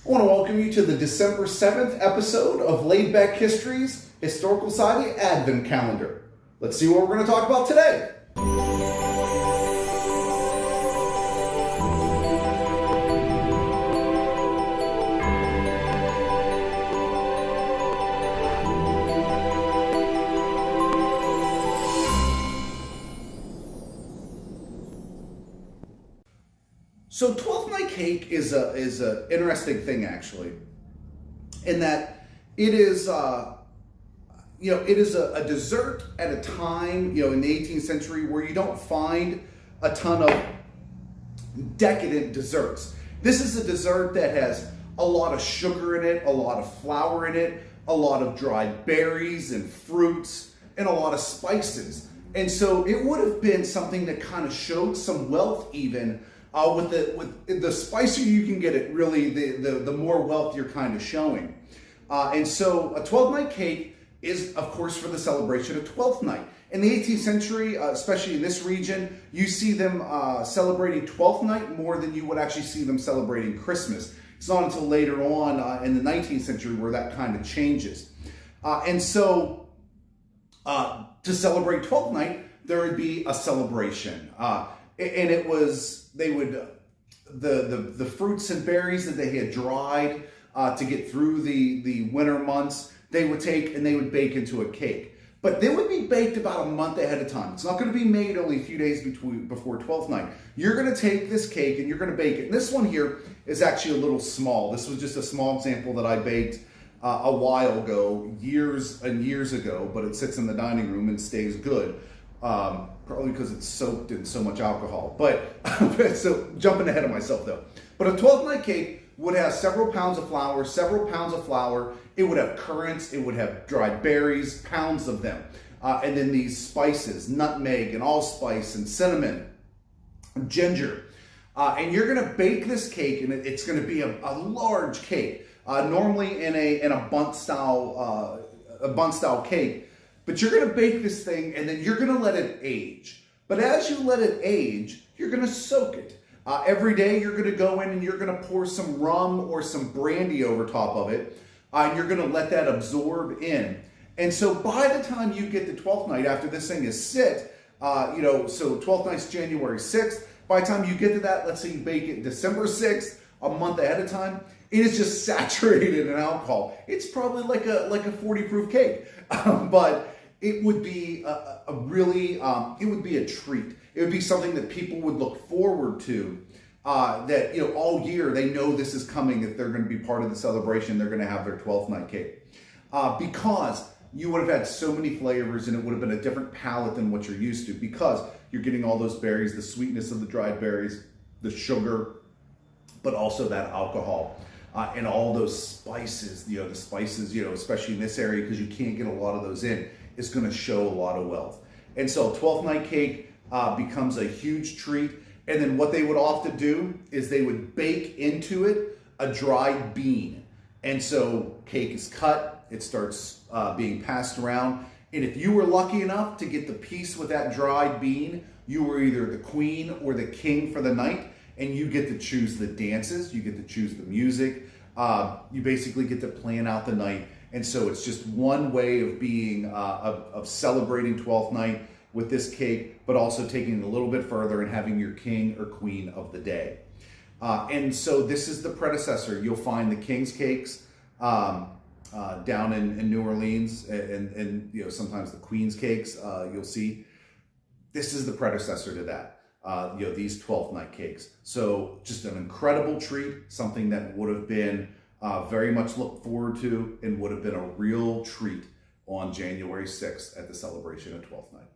I want to welcome you to the December 7th episode of Laid Back History's Historical Society Advent Calendar. Let's see what we're going to talk about today. So 12th night cake is a interesting thing, actually, in that it is a dessert at a time, in the 18th century where you don't find a ton of decadent desserts. This is a dessert that has a lot of sugar in it, a lot of flour in it, a lot of dried berries and fruits, and a lot of spices. And so it would have been something that kind of showed some wealth even. With the spicier you can get it, really, the more wealth you're kind of showing. And so a 12th night cake is, of course, for the celebration of 12th night. In the 18th century, especially in this region, you see them celebrating 12th night more than you would actually see them celebrating Christmas. It's not until later on in the 19th century where that kind of changes. And so to celebrate 12th night, there would be a celebration. And it was, they would, the fruits and berries that they had dried to get through the winter months, they would take and they would bake into a cake. But they would be baked about a month ahead of time. It's not going to be made only a few days before 12th night. You're going to take this cake and you're going to bake it. And this one here is actually a little small. This was just a small example that I baked a while ago, years and years ago, but it sits in the dining room and stays good. Probably because it's soaked in so much alcohol. But so jumping ahead of myself though. But a 12th night cake would have several pounds of flour. It would have currants. It would have dried berries, pounds of them. And then these spices, nutmeg and allspice and cinnamon, ginger. And you're going to bake this cake, and it's going to be a large cake, normally in a bundt style cake. But you're going to bake this thing, and then you're going to let it age. But as you let it age, you're going to soak it. Every day, you're going to go in and you're going to pour some rum or some brandy over top of it, and you're going to let that absorb in. And so by the time you get to 12th night, after this thing is sit, so 12th night's January 6th. By the time you get to that, let's say you bake it December 6th, a month ahead of time, it is just saturated in alcohol. It's probably like a 40 proof cake, but it would be it would be a treat. It would be something that people would look forward to, that, all year they know this is coming. If they're going to be part of the celebration, they're going to have their 12th night cake. Because you would have had so many flavors and it would have been a different palate than what you're used to, because you're getting all those berries, the sweetness of the dried berries, the sugar, but also that alcohol. And all those spices, the spices, especially in this area, because you can't get a lot of those in, is going to show a lot of wealth. And so 12th night cake becomes a huge treat. And then what they would often do is they would bake into it a dried bean. And so cake is cut, it starts being passed around. And if you were lucky enough to get the piece with that dried bean, you were either the queen or the king for the night. And you get to choose the dances, you get to choose the music, you basically get to plan out the night. And so it's just one way of being, of celebrating 12th night with this cake, but also taking it a little bit further and having your king or queen of the day. And so this is the predecessor. You'll find the king's cakes down in New Orleans, and sometimes the queen's cakes you'll see. This is the predecessor to that. These 12th night cakes. So just an incredible treat, something that would have been very much looked forward to and would have been a real treat on January 6th at the celebration of 12th night.